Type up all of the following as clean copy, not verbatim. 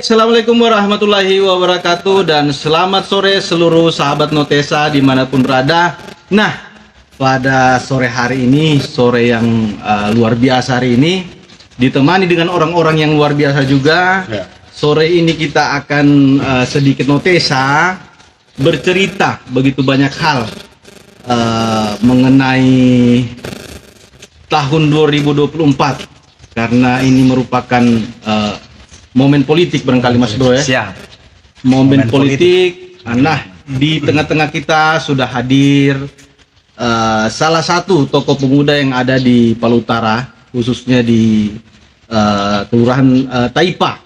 Assalamualaikum warahmatullahi wabarakatuh dan selamat sore seluruh sahabat Notesa dimanapun berada. Nah, pada sore hari ini, sore yang luar biasa hari ini, ditemani dengan orang-orang yang luar biasa juga. Sore ini kita akan sedikit Notesa bercerita begitu banyak hal mengenai tahun 2024 karena ini merupakan momen politik barangkali Mas Bro ya. Siap. Momen politik. Nah, di tengah-tengah kita sudah hadir salah satu tokoh pemuda yang ada di Palu Utara, khususnya di Kelurahan Taipa.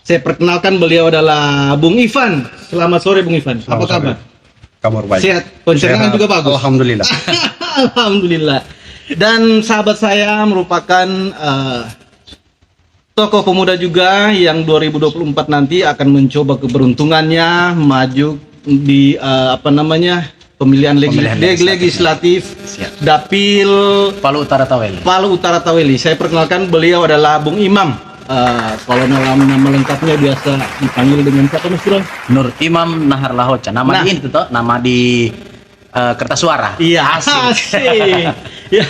Saya perkenalkan, beliau adalah Bung Ivan. Selamat sore Bung Ivan. Apa kabar? Kabar baik. Sehat. Pencernaan juga bagus. Alhamdulillah. Alhamdulillah. Dan sahabat saya merupakan tokoh pemuda juga yang 2024 nanti akan mencoba keberuntungannya maju di pemilihan legislatif Dapil Palu Utara Taweli. Palu Utara Taweli. Saya perkenalkan, beliau adalah Bung Imam. Kalau nama lengkapnya biasa dipanggil dengan siapa Mas Bro? Nur Imam Nahar Lahoca. Nama di ini tuh, nama di kertas suara. Iya, asik. Ya.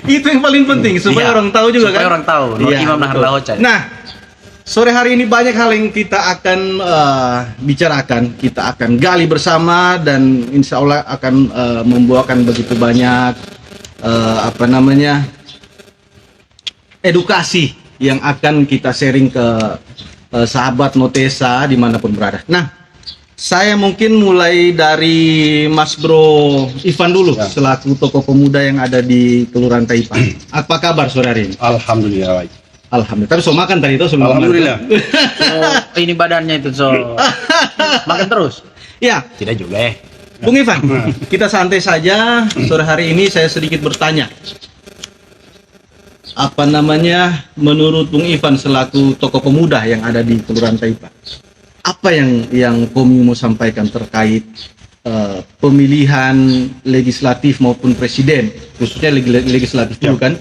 Itu yang paling penting supaya orang tahu juga supaya kan. Orang tahu. Nur Imam Nahar Lahoca. Nah, sore hari ini banyak hal yang kita akan bicarakan, kita akan gali bersama dan insya Allah akan membawakan begitu banyak edukasi yang akan kita sharing ke sahabat Notesa dimanapun berada. Nah, saya mungkin mulai dari Mas Bro Ivan dulu selaku tokoh pemuda yang ada di Kelurahan Taipa. Apa kabar sore hari ini? Alhamdulillah baik. Alhamdulillah. Tapi so makan tadi itu sebelum Alhamdulillah. Ini badannya itu makan terus? Ya. Tidak juga Bung Ivan, kita santai saja. Sore hari ini saya sedikit bertanya. Menurut Bung Ivan selaku tokoh pemuda yang ada di Kelurahan Taipa, apa yang Komi mau sampaikan terkait pemilihan legislatif maupun presiden, khususnya legislatif dulu kan,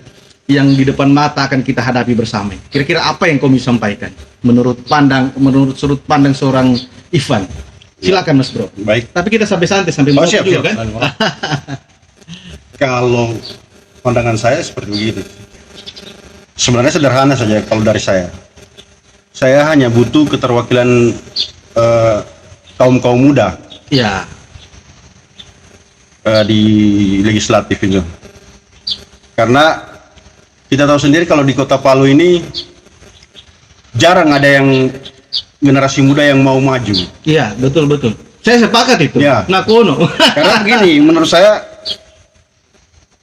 yang di depan mata akan kita hadapi bersama. Kira-kira apa yang Komi sampaikan menurut sudut pandang seorang Ivan? Silakan Mas Bro. Baik. Tapi kita sampai santai sampai siap, juga kan. Kalau pandangan saya seperti begini. Sebenarnya sederhana saja kalau dari saya. Saya hanya butuh keterwakilan kaum muda. Ya. Di legislatif itu. Karena kita tahu sendiri kalau di Kota Palu ini jarang ada yang generasi muda yang mau maju. Iya, betul. Saya sepakat itu. Ya. Nakono. Karena begini, menurut saya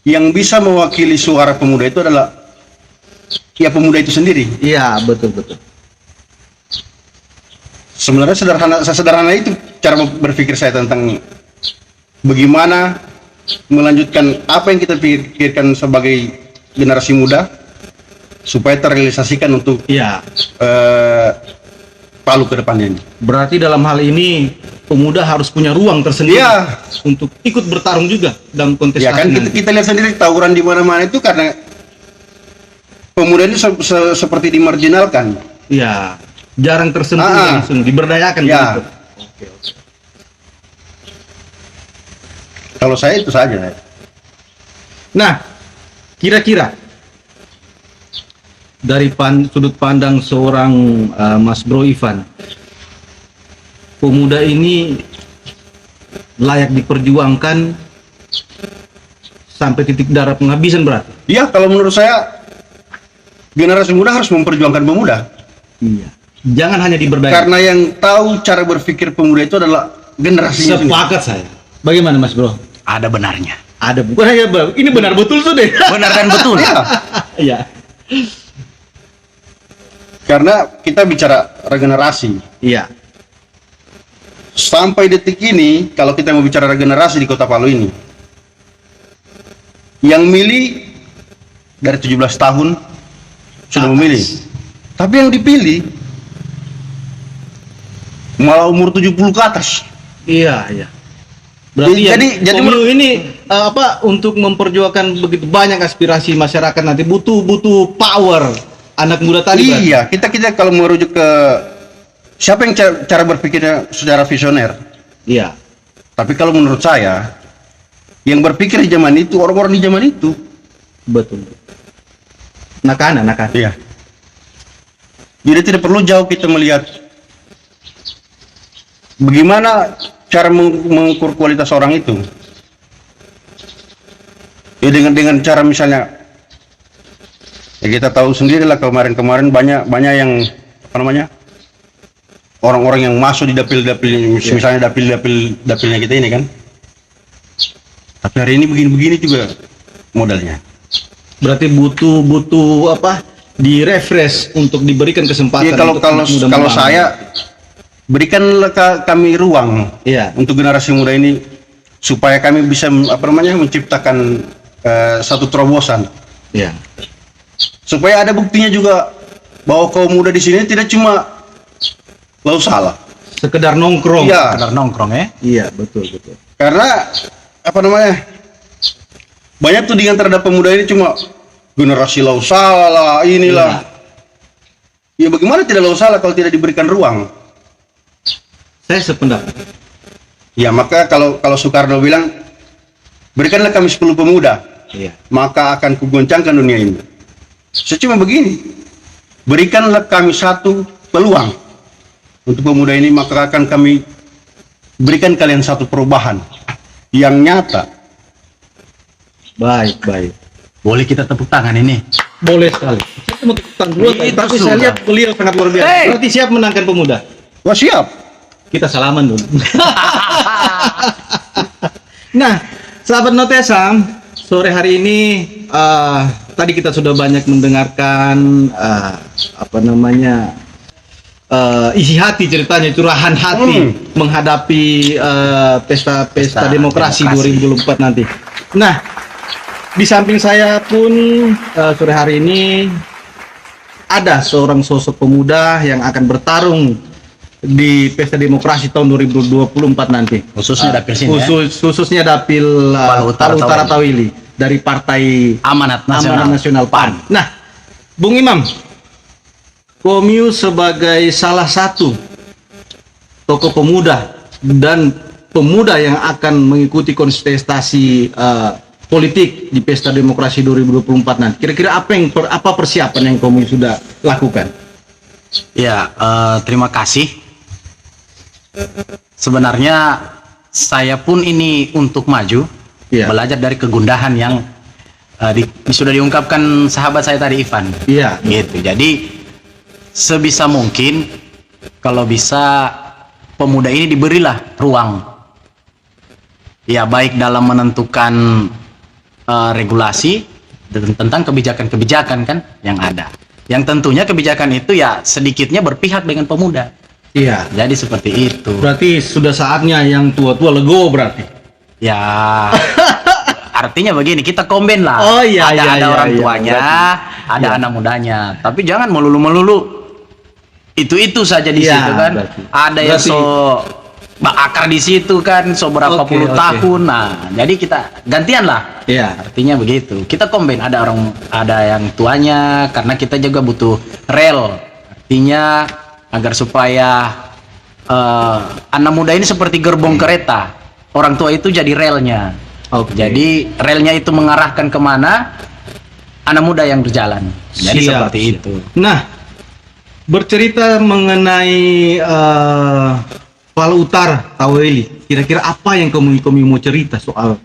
yang bisa mewakili suara pemuda itu adalah pemuda itu sendiri. Iya, betul. Sebenarnya sederhana itu cara berpikir saya tentang bagaimana melanjutkan apa yang kita pikirkan sebagai generasi muda supaya terrealisasikan untuk Palu ke depannya ini. Berarti dalam hal ini pemuda harus punya ruang tersendiri untuk ikut bertarung juga dalam kontestasi. Ya kan kita lihat sendiri tawuran di mana-mana itu karena pemuda ini seperti dimarginalkan. Iya, jarang tersentuh langsung diberdayakan. Ya. Oke. Kalau saya itu saja. Nah, kira-kira dari sudut pandang seorang Mas Bro Ivan, pemuda ini layak diperjuangkan sampai titik darah penghabisan berarti? Iya, kalau menurut saya generasi muda harus memperjuangkan pemuda. Iya. Jangan hanya diberdayakan. Karena yang tahu cara berpikir pemuda itu adalah generasinya. Sepakat saya. Bagaimana Mas Bro? Ada benarnya. Ada bukan hanya ini benar betul tuh deh. Benar dan betul. Iya. Karena kita bicara regenerasi. Iya. Sampai detik ini, kalau kita mau bicara regenerasi di Kota Palu ini, yang milih dari 17 tahun sudah memilih. Tapi yang dipilih malah umur 70 ke atas. Iya. Berarti jadi ini untuk memperjuangkan begitu banyak aspirasi masyarakat nanti butuh power anak muda tadi berarti? Iya, kita kalau merujuk ke siapa yang cara berpikirnya secara visioner. Iya. Tapi kalau menurut saya, yang berpikir di zaman itu orang-orang di zaman itu. Betul. Anak-anak. Iya. Jadi tidak perlu jauh kita melihat bagaimana cara mengukur kualitas orang itu. Ya dengan cara misalnya, ya kita tahu sendiri lah kemarin banyak yang apa namanya, orang-orang yang masuk di dapil-dapil, misalnya dapilnya kita ini kan. Tapi hari ini begini-begini juga modalnya. Berarti butuh apa? Di-refresh untuk diberikan kesempatan. Iya, kalau untuk anak muda kalau membangun. saya berikanlah kami ruang Iya. untuk generasi muda ini supaya kami bisa apa namanya menciptakan satu terobosan. Iya. Supaya ada buktinya juga bahwa kaum muda di sini tidak cuma lalu salah. Sekedar nongkrong. Iya. Benar nongkrong ya. Iya, betul. Karena apa namanya? Banyak tudingan terhadap pemuda ini cuma generasi lau salah, inilah. Ya bagaimana tidak lau salah kalau tidak diberikan ruang? Saya sependapat. Ya maka kalau Soekarno bilang berikanlah kami 10 pemuda, Iya. maka akan kugoncangkan dunia ini. Saya cuma begini, berikanlah kami satu peluang untuk pemuda ini, maka akan kami berikan kalian satu perubahan yang nyata. Baik. Boleh kita tepuk tangan ini. Boleh sekali. Saya mau tepuk tangan dulu, Itu tapi saya sudah. lihat beliau sangat luar biasa. Hey! Berarti siap menangkan pemuda. Wah siap. Kita salaman dulu. Nah, sahabat Notesa, sore hari ini tadi kita sudah banyak mendengarkan isi hati ceritanya, curahan hati menghadapi pesta demokrasi 2024 nanti. Nah, di samping saya pun sore hari ini ada seorang sosok pemuda yang akan bertarung di pesta demokrasi tahun 2024 nanti. Khususnya dapil sini ya. Khususnya dapil Palu Utara Taweli dari Partai Amanat Nasional PAN. Nah, Bung Imam, Komyu sebagai salah satu tokoh pemuda dan pemuda yang akan mengikuti kontestasi politik di pesta demokrasi 2024 nanti. Kira-kira apa persiapan yang Komyu sudah lakukan? Ya, terima kasih. Sebenarnya saya pun ini untuk maju, Iya. belajar dari kegundahan yang sudah diungkapkan sahabat saya tadi Ivan. Iya. Gitu. Jadi sebisa mungkin kalau bisa pemuda ini diberilah ruang. Ya, baik dalam menentukan regulasi tentang kebijakan-kebijakan kan yang ada. Yang tentunya kebijakan itu ya sedikitnya berpihak dengan pemuda. Iya. Jadi seperti itu. Berarti sudah saatnya yang tua-tua legowo berarti. Ya, artinya begini, kita komben lah. Oh, iya, ada iya, orang iya, tuanya, ada Iya. anak mudanya. Tapi jangan melulu itu saja di Iya, situ kan. berarti. Ada yang akar di situ kan, berapa Oke, puluh oke. tahun. Nah, jadi kita gantian lah. Iya. Artinya begitu. Kita komben, ada yang tuanya, karena kita juga butuh rel. Artinya agar supaya anak muda ini seperti gerbong kereta. Orang tua itu jadi relnya. Oke. Jadi relnya itu mengarahkan kemana, anak muda yang berjalan. Jadi Siap, seperti siap. itu. Nah, bercerita mengenai Palu Utara Taweli, kira-kira apa yang kamu mau cerita soal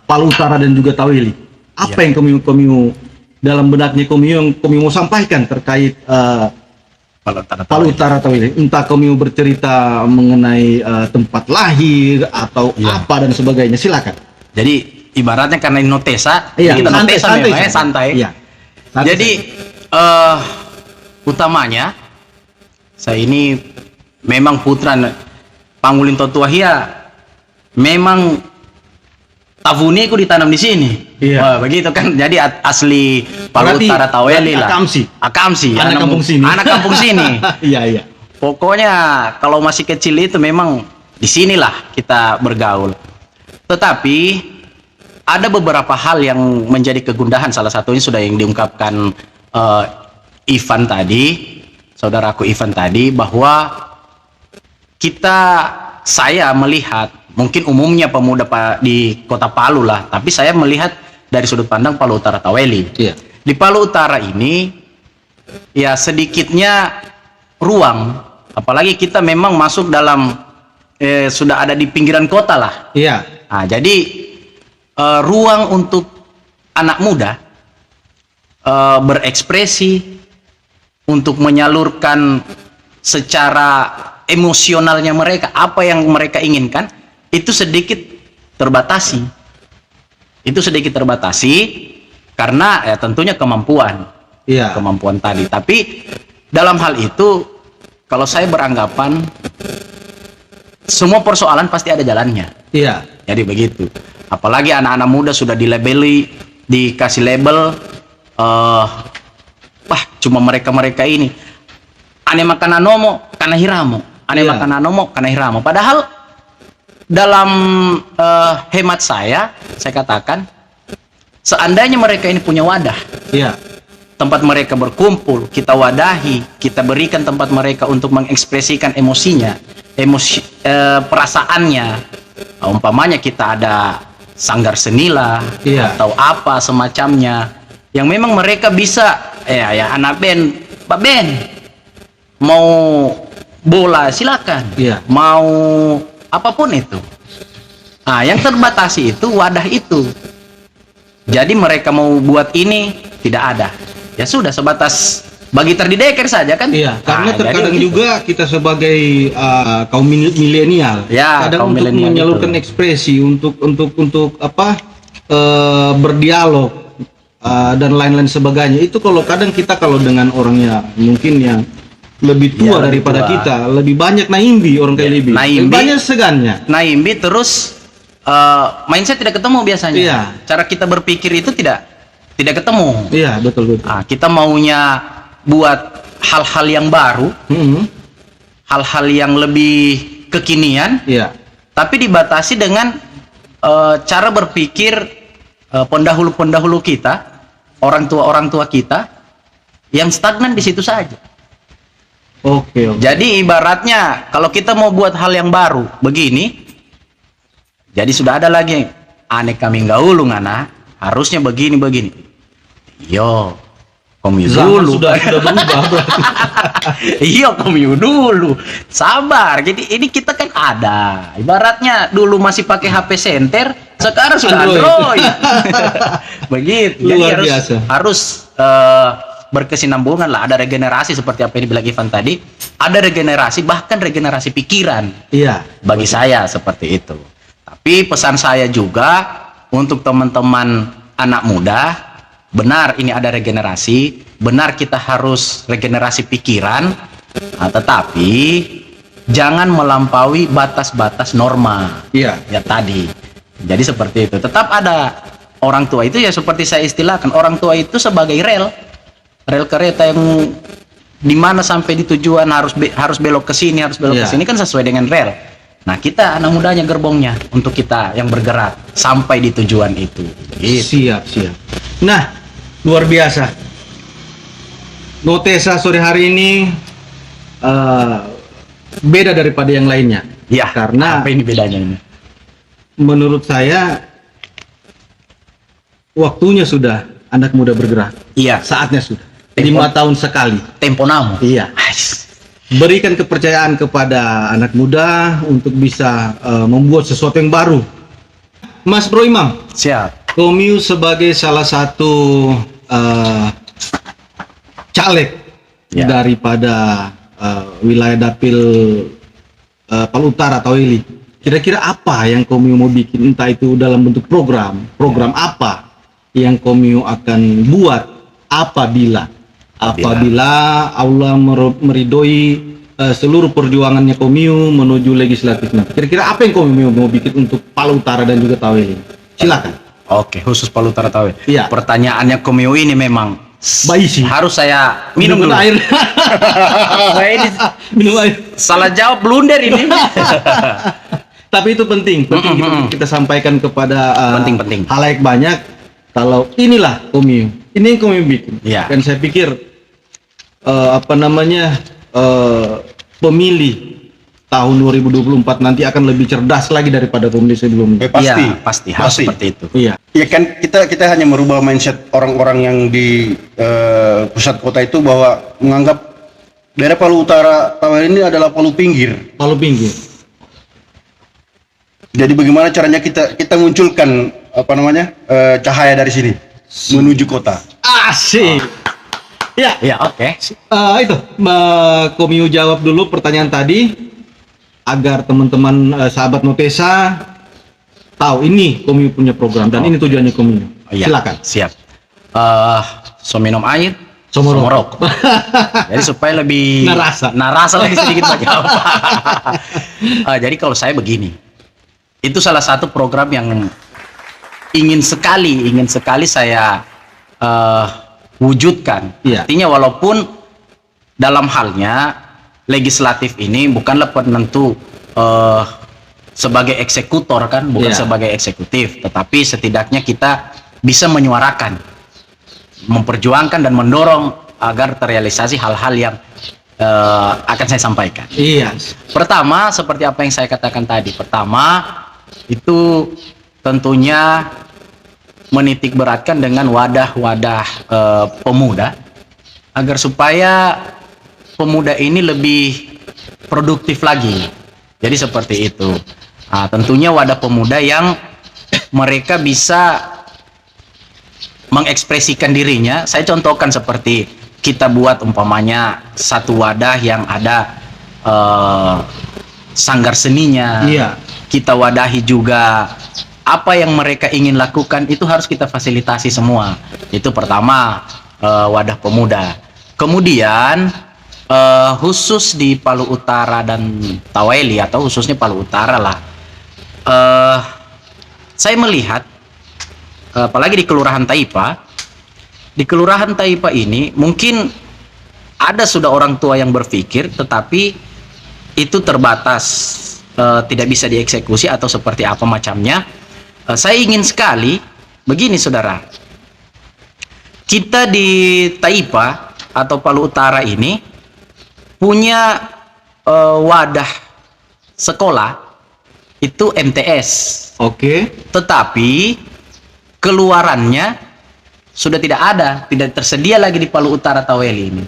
Palu Utara dan juga Taweli? Apa yang kamu dalam benaknya kamu mau sampaikan terkait Palu Utara Taweli? Entah kamu bercerita mengenai tempat lahir atau Iya. apa dan sebagainya, silakan. Jadi ibaratnya karena ini Notesa, Iya, kita santai, Notesa santai, memang ya, santai. Iya. Santai, Jadi utamanya saya ini memang putra Panggulin Totuahia, memang tabuni aku ditanam di sini. Iya. Wah, begitu kan. Jadi asli Palu Berarti- Utara Taweli berarti lah. Akamsi. Anak kampung sini. Anak kampung sini. Iya, iya. Pokoknya kalau masih kecil itu memang di sinilah kita bergaul. Tetapi ada beberapa hal yang menjadi kegundahan, salah satunya sudah yang diungkapkan saudaraku Ivan tadi, bahwa saya melihat, mungkin umumnya pemuda di kota Palu lah, tapi saya melihat dari sudut pandang Palu Utara Taweli. Iya. Di Palu Utara ini, ya sedikitnya ruang, apalagi kita memang masuk dalam, sudah ada di pinggiran kota lah. Iya. Nah, jadi ruang untuk anak muda berekspresi, untuk menyalurkan secara emosionalnya mereka, apa yang mereka inginkan, itu sedikit terbatasi. Itu sedikit terbatasi karena ya tentunya kemampuan. Iya. Kemampuan tadi. Tapi dalam hal itu, kalau saya beranggapan semua persoalan pasti ada jalannya. Iya. Jadi begitu. Apalagi anak-anak muda sudah dilabeli, dikasih label, wah cuma mereka ini. Ane makan anomo karena hiramo. Ane Iya. makan anomo karena hiramo. Padahal dalam hemat saya katakan, seandainya mereka ini punya wadah, Iya. tempat mereka berkumpul, kita wadahi, kita berikan tempat mereka untuk mengekspresikan emosinya, perasaannya. Umpamanya kita ada sanggar senila, Iya. atau apa semacamnya, yang memang mereka bisa, ya anak band, Pak Ben, mau bola silakan, Iya. mau apapun itu. Nah, yang terbatasi itu wadah itu. Jadi mereka mau buat ini tidak ada. Ya sudah, sebatas bagi terdideker saja kan? Iya, karena Nah, terkadang jadi gitu. juga kita sebagai kaum milenial, Ya, kadang kaum untuk milenial menyalurkan itu. ekspresi, untuk apa, berdialog dan lain-lain sebagainya. Itu kalau kadang kita kalau dengan orangnya mungkin yang lebih tua Ya, lebih daripada tua. kita, lebih banyak naimbi orang kayak lebih, naimbi. banyak segannya. Naimbi terus mindset tidak ketemu biasanya. Iya. Cara kita berpikir itu tidak ketemu. Iya, betul. Nah, kita maunya buat hal-hal yang baru, Mhm. hal-hal yang lebih kekinian, Iya, tapi dibatasi dengan cara berpikir pendahulu-pendahulu kita, orang tua kita yang stagnan di situ saja. oke. Jadi ibaratnya kalau kita mau buat hal yang baru begini, jadi sudah ada lagi aneh kami gaulu ngana, harusnya begini. Yo, komiu Zaman dulu. sudah berubah berarti. Iya, komiu dulu. Sabar. Jadi ini kita kan ada. Ibaratnya dulu masih pakai HP senter, sekarang sudah Android. Android. Begitu. Jadi Luar biasa. harus berkesinambungan lah. Ada regenerasi seperti apa yang dibilang Ivan tadi. Ada regenerasi, bahkan regenerasi pikiran. Iya, Bagi saya seperti itu. Tapi pesan saya juga untuk teman-teman anak muda, benar ini ada regenerasi, benar kita harus regenerasi pikiran, tetapi jangan melampaui batas-batas norma. iya. Ya tadi. Jadi seperti itu. Tetap ada orang tua itu, ya seperti saya istilahkan, orang tua itu sebagai rel kereta yang dimana sampai di tujuan harus belok ke sini, harus belok Iya. ke sini kan sesuai dengan rel. Nah, kita anak mudanya gerbongnya untuk kita yang bergerak sampai di tujuan itu. Gitu. Siap. Nah, luar biasa. Notesa sore hari ini beda daripada yang lainnya. Ya, Karena apa ini bedanya ini? menurut saya waktunya sudah anak muda bergerak. Iya, Saatnya sudah. Tempo. 5 tahun sekali. tempo namo. Iya. Ais. Berikan kepercayaan kepada anak muda untuk bisa membuat sesuatu yang baru. Mas Bro Imam, Siap. Komiu sebagai salah satu caleg Ya. daripada wilayah dapil Palu Utara Taweli. Kira-kira apa yang Komiu mau bikin? Entah itu dalam bentuk program apa yang Komiu akan buat apabila Allah meridoi seluruh perjuangannya Komiu menuju legislatif nanti. Kira-kira apa yang Komiu mau bikin untuk Palu Utara dan juga Taweli? Silakan. Oke, khusus Palu Utara Tawe. Iya. Pertanyaannya Komio ini memang Bayi sih. harus saya minum dulu. air. Saya ini Minum air. salah jawab blunder ini. Tapi itu penting kita sampaikan kepada Penting. halayak banyak kalau inilah Komiu. Ini yang Komiu bikin. Iya. Dan saya pikir apa namanya pemilih tahun 2024 nanti akan lebih cerdas lagi daripada pemilih sebelumnya. Pasti. Iya, pasti harus Pasti. seperti itu. Iya. Ya kan kita hanya merubah mindset orang-orang yang di pusat kota itu bahwa menganggap daerah Palu Utara Tawel ini adalah Palu pinggir. Palu pinggir. Jadi bagaimana caranya kita munculkan apa namanya cahaya dari sini menuju kota. Asik. Ya, Ya, oke. itu Mbak Komio jawab dulu pertanyaan tadi agar teman-teman sahabat Notesa tahu ini Komio punya program dan ini tujuannya Komio. Iya, Silakan. Siap. So minum air, Somorok. somorok. Jadi supaya lebih narasa lagi sedikit banyak. Jadi kalau saya begini, itu salah satu program yang ingin sekali saya wujudkan. Iya. Artinya walaupun dalam halnya legislatif ini bukanlah penentu sebagai eksekutor kan, bukan Iya. sebagai eksekutif, tetapi setidaknya kita bisa menyuarakan, memperjuangkan dan mendorong agar terrealisasi hal-hal yang akan saya sampaikan. Iya. Pertama, seperti apa yang saya katakan tadi. Pertama, itu tentunya menitik beratkan dengan wadah-wadah pemuda agar supaya pemuda ini lebih produktif lagi. Jadi seperti itu. Nah, tentunya wadah pemuda yang mereka bisa mengekspresikan dirinya. Saya contohkan seperti kita buat umpamanya satu wadah yang ada sanggar seninya. Iya. Kita wadahi juga apa yang mereka ingin lakukan itu harus kita fasilitasi semua. Itu pertama, wadah pemuda. Kemudian khusus di Palu Utara dan Taweli atau khususnya Palu Utara lah, saya melihat apalagi di Kelurahan Taipa. Di Kelurahan Taipa ini mungkin ada sudah orang tua yang berpikir, tetapi itu terbatas, tidak bisa dieksekusi atau seperti apa macamnya. Saya ingin sekali begini, saudara. Kita di Taipa atau Palu Utara ini punya wadah sekolah itu MTS. Oke. Tetapi keluarannya sudah tidak tersedia lagi di Palu Utara Taweli ini.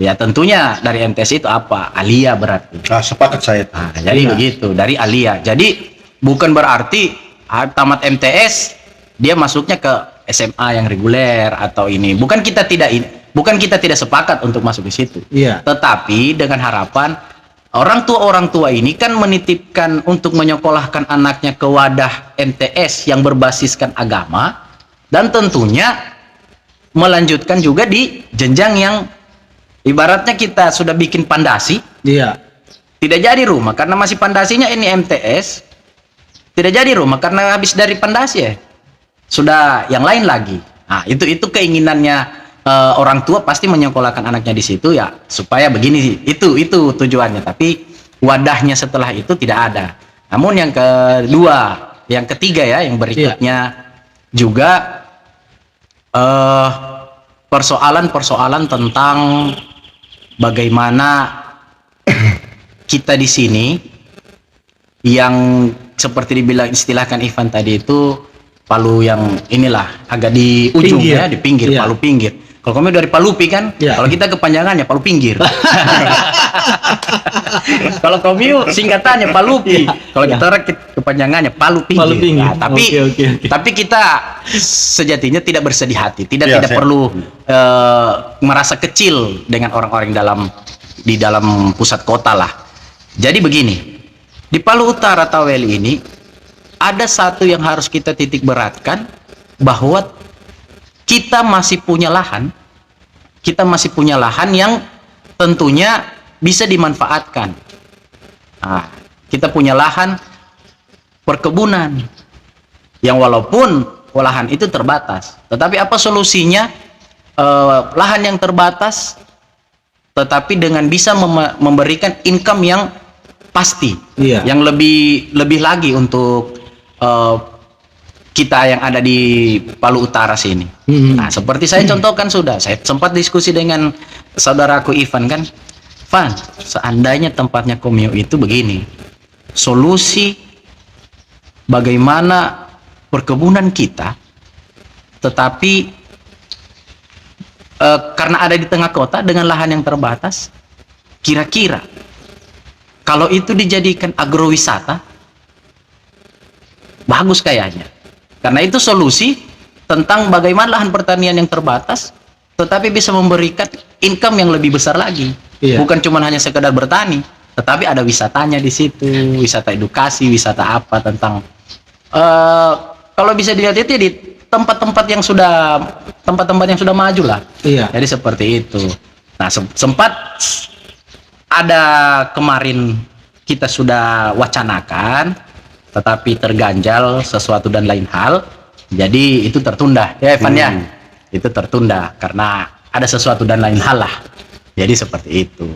Ya tentunya dari MTS itu apa? Alia berarti. Sepakat saya. Nah, jadi begitu, dari Alia. Jadi bukan berarti tamat MTS dia masuknya ke SMA yang reguler atau ini. Bukan kita tidak sepakat untuk masuk di situ. Iya. Tetapi dengan harapan orang tua ini kan menitipkan untuk menyekolahkan anaknya ke wadah MTS yang berbasiskan agama dan tentunya melanjutkan juga di jenjang yang ibaratnya kita sudah bikin pandasi. Iya. Tidak jadi rumah karena masih pandasinya ini MTS. Tidak jadi rumah karena habis dari pandasi ya. Sudah yang lain lagi. Nah, itu keinginannya orang tua pasti menyekolahkan anaknya di situ ya supaya begini. Itu tujuannya. Tapi wadahnya setelah itu tidak ada. Namun yang ketiga ya, yang berikutnya juga persoalan-persoalan tentang bagaimana kita di sini yang seperti dibilang istilahkan Ivan tadi itu Palu yang inilah agak di ujung pinggir. Ya, di pinggir, Iya. Palu pinggir. Kalau kamu dari Palupi kan, Iya. kalau kita kepanjangannya Palu pinggir. Kalau kamu singkatannya Palupi, kalau kita kepanjangannya Palu pinggir. Palu pinggir. Nah, Oke. tapi kita sejatinya tidak bersedih hati, tidak Iya, saya- perlu merasa kecil dengan orang-orang di dalam pusat kota lah. Jadi begini, di Palu Utara Taweli ini ada satu yang harus kita titik beratkan, bahwa kita masih punya lahan yang tentunya bisa dimanfaatkan. Nah, kita punya lahan perkebunan yang walaupun lahan itu terbatas, tetapi apa solusinya? Lahan yang terbatas tetapi dengan bisa memberikan income yang pasti, Iya. yang lebih lagi untuk kita yang ada di Palu Utara sini. Nah, seperti saya contohkan sudah, saya sempat diskusi dengan saudaraku Ivan kan, Van, seandainya tempatnya Komio itu begini, solusi bagaimana perkebunan kita, tetapi karena ada di tengah kota dengan lahan yang terbatas, kira-kira kalau itu dijadikan agrowisata, bagus kayaknya. Karena itu solusi tentang bagaimana lahan pertanian yang terbatas tetapi bisa memberikan income yang lebih besar lagi. Iya. Bukan cuma hanya sekedar bertani, tetapi ada wisatanya di situ, wisata edukasi, wisata apa tentang kalau bisa dilihat itu di tempat-tempat yang sudah maju lah. Iya. Jadi seperti itu. Nah, sempat ada kemarin kita sudah wacanakan tetapi terganjal sesuatu dan lain hal, jadi itu tertunda ya Evan ya, itu tertunda karena ada sesuatu dan lain hal lah, jadi seperti itu.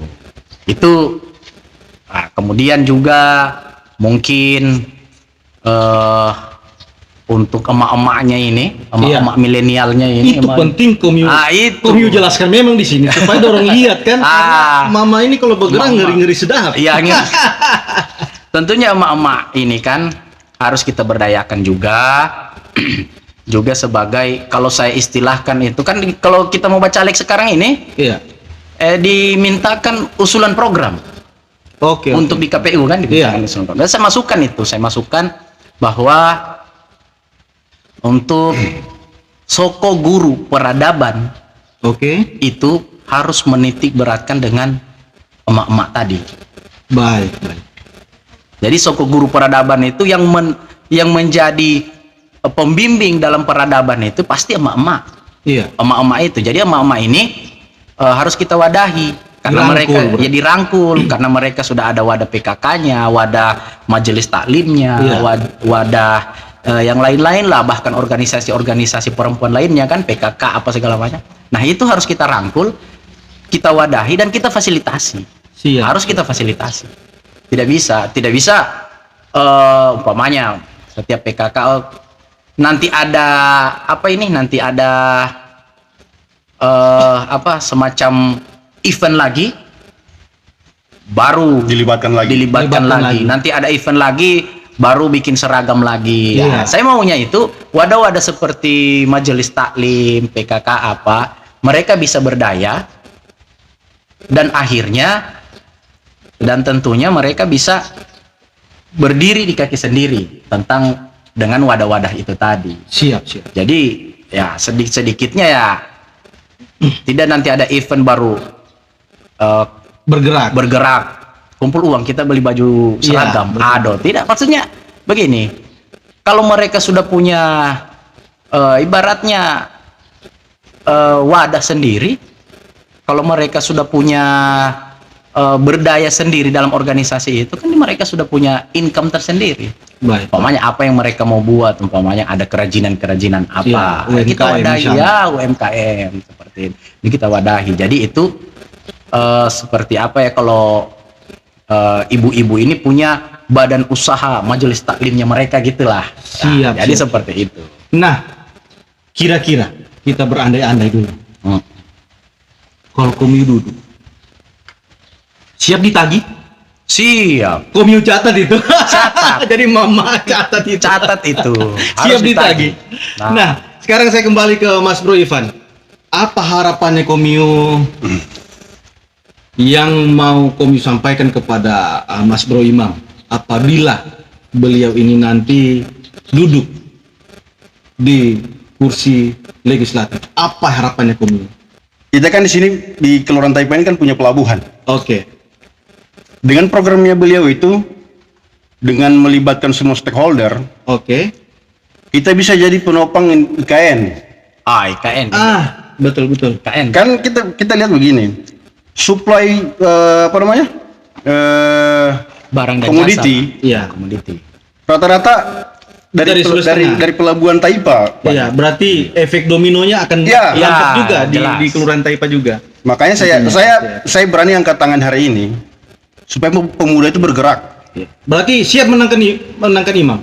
Nah, kemudian juga mungkin untuk emak-emaknya ini, emak-emak milenialnya ini, Itu penting Komio. itu Komio jelaskan memang di sini supaya orang lihat kan. Karena mama ini kalau bergerak ngeri-ngeri sedap. Iya, tentunya emak-emak ini kan harus kita berdayakan juga. Juga sebagai, kalau saya istilahkan itu kan, kalau kita mau baca caleg sekarang ini, Iya. dimintakan usulan program Oke. untuk di KPU kan, dimintakan Iya. usulan program. Dan saya masukkan bahwa untuk soko guru peradaban Oke. itu harus menitik beratkan dengan emak-emak tadi. Baik. Jadi soko guru peradaban itu yang menjadi pembimbing dalam peradaban itu pasti emak-emak. Iya. Emak-emak itu. Jadi emak-emak ini harus kita wadahi karena mereka ya dirangkul karena mereka sudah ada wadah PKK-nya, wadah majelis taklimnya, Iya. wadah yang lain-lain lah, bahkan organisasi-organisasi perempuan lainnya kan, PKK apa segala macam. Nah, itu harus kita rangkul, kita wadahi dan kita fasilitasi. Siap. Harus kita fasilitasi. Tidak bisa umpamanya setiap PKK nanti ada semacam event lagi baru Dilibatkan lagi. lagi. Nanti ada event lagi baru bikin seragam lagi. Iya. Ya, saya maunya itu wadah-wadah seperti majelis taklim, PKK apa, mereka bisa berdaya dan akhirnya dan tentunya mereka bisa berdiri di kaki sendiri dengan wadah-wadah itu tadi. Siap. Jadi ya sedikit-sedikitnya ya tidak nanti ada event baru bergerak kumpul uang kita beli baju seragam. Iya, Aduh, tidak, maksudnya begini. Kalau mereka sudah punya ibaratnya wadah sendiri, kalau mereka sudah punya berdaya sendiri dalam organisasi itu kan mereka sudah punya income tersendiri. Baik. Umpamanya apa yang mereka mau buat, umpamanya ada kerajinan apa, Ya, kita UMKM wadahi misalnya. ya UMKM seperti ini kita wadahi. Jadi itu seperti apa ya, kalau ibu-ibu ini punya badan usaha majelis taklimnya mereka gitulah. Siap, Jadi siap. seperti itu. Nah, kira-kira kita berandai-andai dulu. Kalau Komio duduk, siap ditagih? Siap. Komio catat itu. Catat. Jadi mama catat itu. Catat itu. Siap Harus ditagih. Nah, sekarang saya kembali ke Mas Bro Ivan. Apa harapannya Komio yang mau Komio sampaikan kepada Mas Bro Imam apabila beliau ini nanti duduk di kursi legislatif? Apa harapannya Komio? Kita kan di sini di Kelurahan Taipa ini kan punya pelabuhan. Oke. Dengan programnya beliau itu, dengan melibatkan semua stakeholder, Oke. kita bisa jadi penopang IKN. IKN. Betul. IKN. Kan kita lihat begini, supply Barang dan komoditi, jasa. Iya. Komoditi. rata-rata dari Sulawesi Tengah. dari pelabuhan Taipa. Pak. Iya, berarti efek dominonya akan Iya. lanjut Ya, juga jelas. di Kelurahan Taipa juga. Makanya saya berani angkat tangan hari ini supaya pemuda itu bergerak. Berarti siap menangkan imam.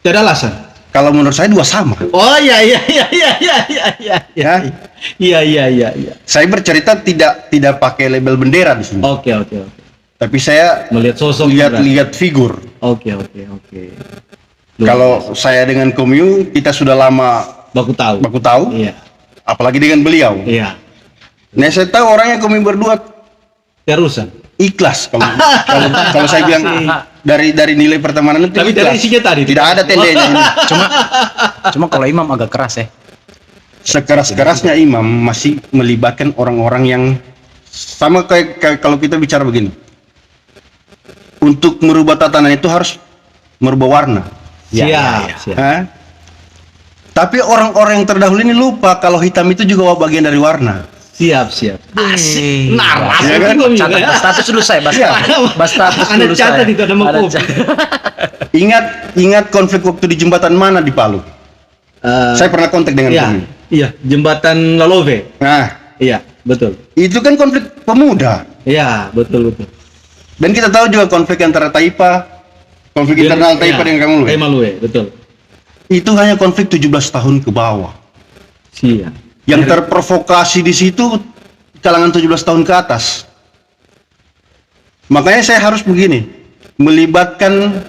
Tidak ada alasan. Kalau menurut saya dua sama. Oh iya iya iya iya iya iya iya Ya. iya iya iya iya. Saya bercerita tidak pakai label bendera di sini. Oke oke oke. Tapi saya Melihat sosok juga. lihat figur. Oke oke oke. Kalau saya dengan Komyu, kita sudah lama baku tahu. baku tahu, Iya apalagi dengan beliau. iya. Nah, saya tahu orangnya Komyu berdua Terusan. ikhlas kalau saya bilang dari nilai pertemanan itu Tapi dari ikhlas. isinya tadi Tidak ada tendenya ini. Cuma kalau imam agak keras ya. Sekeras-kerasnya imam masih melibatkan orang-orang yang sama kayak kalau kita bicara begini. Untuk merubah tatanan itu harus merubah warna. Ya, Siap, ya, ya. siap. Hah? Tapi orang-orang yang terdahulu ini lupa kalau hitam itu juga bagian dari warna. Siap, siap. Asik. Narasi Ya kan? itu juga Catat ya. status dulu saya, Bas. Iya. Bas status Ada dulu catat saya. itu, ada mengkopi. Ingat konflik waktu di jembatan mana di Palu? Saya pernah kontak dengan iya, Komyu. iya, jembatan Lalove. Nah, Iya, betul. itu kan konflik pemuda. Iya, betul betul. Dan kita tahu juga konflik antara Taipa, konflik internal Taipa dengan Kamalue. Kamalue, betul. Itu hanya konflik 17 tahun ke bawah. Siap. Yang terprovokasi di situ kalangan 17 tahun ke atas. Makanya saya harus begini, melibatkan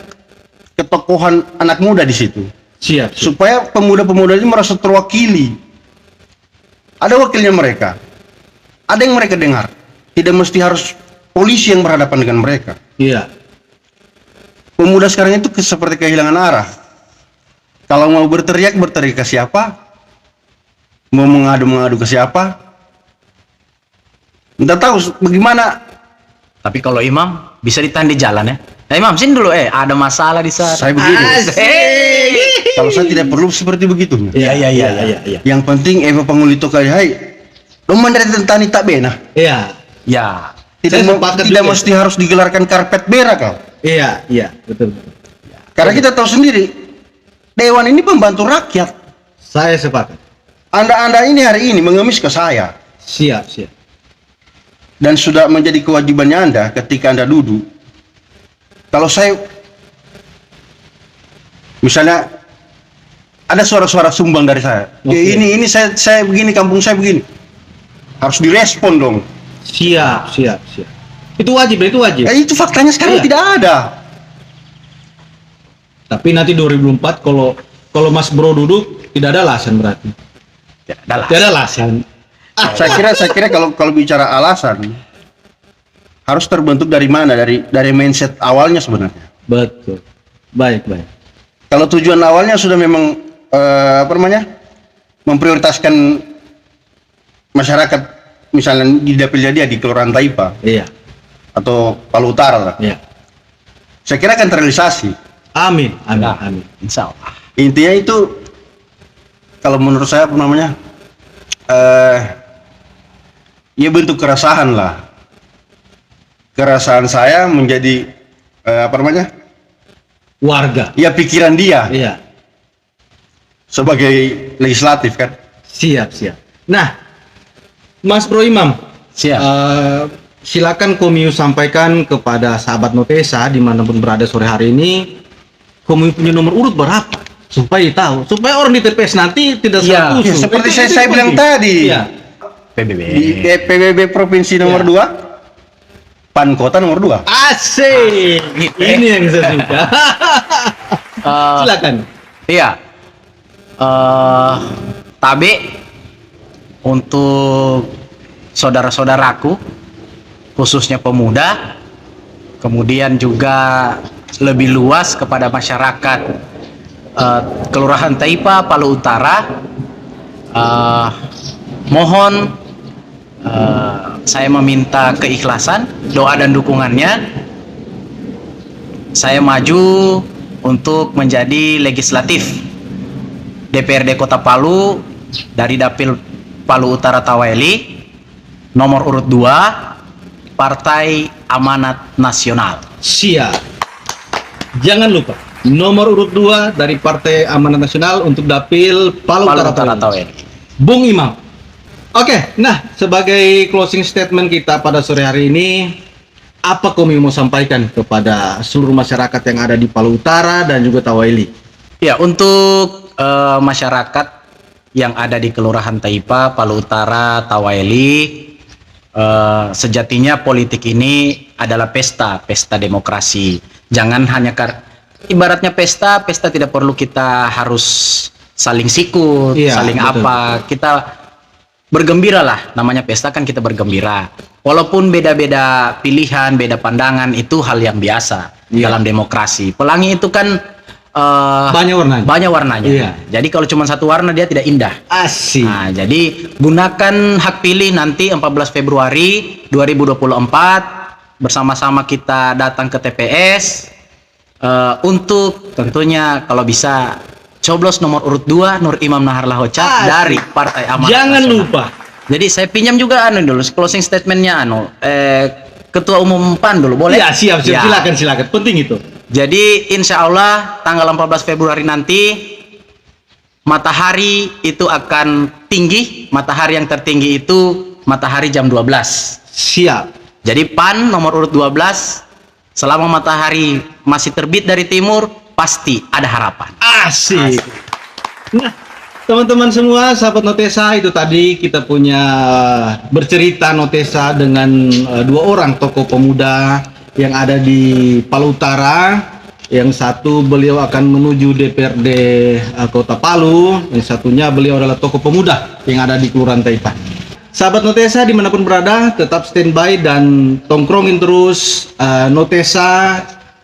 ketokohan anak muda di situ. Siap. Supaya pemuda-pemuda ini merasa terwakili. Ada wakilnya mereka. Ada yang mereka dengar. Tidak mesti harus polisi yang berhadapan dengan mereka. Iya. Pemuda sekarang itu seperti kehilangan arah. Kalau mau berteriak ke siapa? Mau mengadu ke siapa? Entah tahu bagaimana. Tapi kalau imam bisa ditahan di jalan ya. Nah, imam sini dulu ada masalah di sana. Saya begini. Asik. Kalau saya tidak perlu seperti begitu. Iya, iya, iya, iya. iya. Yang penting Eva Pangulito kali hai. Lo dari tentang tak bena. Iya. Ya. Tidak Saya sepakat tidak juga. mesti harus digelarkan karpet merah kau. Iya, iya, betul. Karena kita tahu sendiri Dewan ini pembantu rakyat. Saya sepakat. Anda ini hari ini mengemis ke saya. Siap, siap. Dan sudah menjadi kewajibannya Anda ketika Anda duduk. Kalau saya misalnya ada suara-suara sumbang dari saya. Oke. Ini saya begini, kampung saya begini. Harus direspon dong. Siap, siap, siap. Itu wajib, itu wajib. Itu faktanya sekarang Iya. tidak ada. Tapi nanti 2004 kalau Mas Bro duduk tidak ada alasan berarti. Ya, adalah. Tidak ada alasan. Saya kira kalau bicara alasan harus terbentuk dari mana? Dari mindset awalnya sebenarnya. Betul. Baik, baik. Kalau tujuan awalnya sudah memang memprioritaskan masyarakat, misalnya di dapilnya dia di Kelurahan Taipa Iya, atau Palu Utara lah. iya. Saya kira akan terrealisasi. Amin, amin, Nah, amin. insya Allah. Intinya itu kalau menurut saya ya bentuk keresahan lah. Keresahan saya menjadi Warga. ya pikiran dia Iya. sebagai legislatif kan. Siap, siap. Nah, Mas Bro Imam, Siap. silakan Komyu sampaikan kepada sahabat Notesa dimanapun berada sore hari ini, Komyu punya nomor urut berapa? Supaya tahu, supaya orang di TPS nanti tidak Iya. salah usul. Ya, seperti Itu saya bilang penting. tadi. Iya. PBB. Di PBB Provinsi nomor Ya. 2, PAN Kota nomor 2. Asik. Ini yang saya suka. Silakan. Iya. Tabe untuk saudara-saudaraku khususnya pemuda, kemudian juga lebih luas kepada masyarakat Kelurahan Taipa, Palu Utara. Mohon saya meminta keikhlasan, doa dan dukungannya. Saya maju untuk menjadi legislatif DPRD Kota Palu dari Dapil Palu Utara Taweli, nomor urut 2, Partai Amanat Nasional. Siap. Jangan lupa nomor urut 2 dari Partai Amanat Nasional untuk Dapil Palu Utara Taweli. Taweli. Bung Imam. Oke, nah sebagai closing statement kita pada sore hari ini, apa Komyu mau sampaikan kepada seluruh masyarakat yang ada di Palu Utara dan juga Taweli? Ya, untuk masyarakat yang ada di Kelurahan Taipa, Palu Utara, Tawaeli, sejatinya politik ini adalah pesta demokrasi. Jangan hanya ibaratnya pesta tidak perlu kita harus saling sikut, Iya, saling betul. apa. Kita bergembira lah, namanya pesta kan kita bergembira. Walaupun beda-beda pilihan, beda pandangan, itu hal yang biasa Iya. dalam demokrasi. Pelangi itu kan Banyak warnanya. banyak warnanya. Iya. Jadi kalau cuma satu warna dia tidak indah. Asik. Nah, jadi gunakan hak pilih nanti 14 Februari 2024 bersama-sama kita datang ke TPS untuk tentunya kalau bisa coblos nomor urut 2 Nur Imam Nahar Lahoca Asik. dari Partai Amanat Jangan Nasional. lupa. Jadi saya pinjam juga dulu closing statementnya Ketua Umum PAN dulu boleh? Iya, siap. Ya. Silakan. Penting itu. Jadi insya Allah tanggal 14 Februari nanti matahari itu akan tinggi. Matahari yang tertinggi itu matahari jam 12. Siap. Jadi PAN nomor urut 12 selama matahari masih terbit dari timur pasti ada harapan. Asik. Nah, teman-teman semua, sahabat Notesa, itu tadi kita punya bercerita Notesa dengan dua orang tokoh pemuda yang ada di Palu Utara. Yang satu beliau akan menuju DPRD Kota Palu, yang satunya beliau adalah tokoh pemuda yang ada di Kelurahan Taipa. Sahabat Notesa dimanapun berada, tetap standby dan tongkrongin terus Notesa.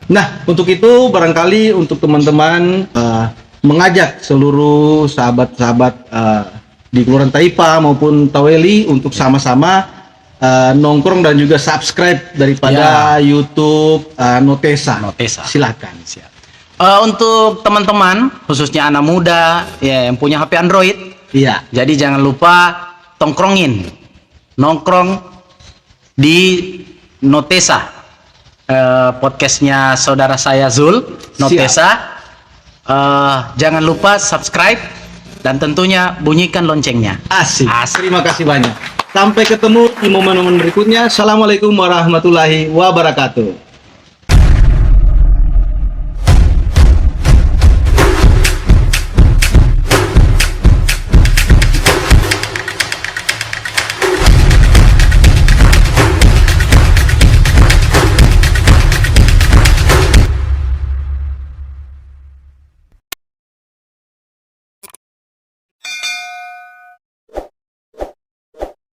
Nah, untuk itu barangkali untuk teman-teman mengajak seluruh sahabat-sahabat di Kelurahan Taipa maupun Tawaeli untuk sama-sama nongkrong dan juga subscribe daripada YouTube Notesa. Silakan. Siap. Untuk teman-teman khususnya anak muda ya yang punya HP Android, Iya. jadi jangan lupa nongkrong di Notesa, podcastnya saudara saya Zul Notesa. Jangan lupa subscribe dan tentunya bunyikan loncengnya. Asik. Terima kasih banyak. Sampai ketemu di momen-momen berikutnya. Assalamualaikum warahmatullahi wabarakatuh.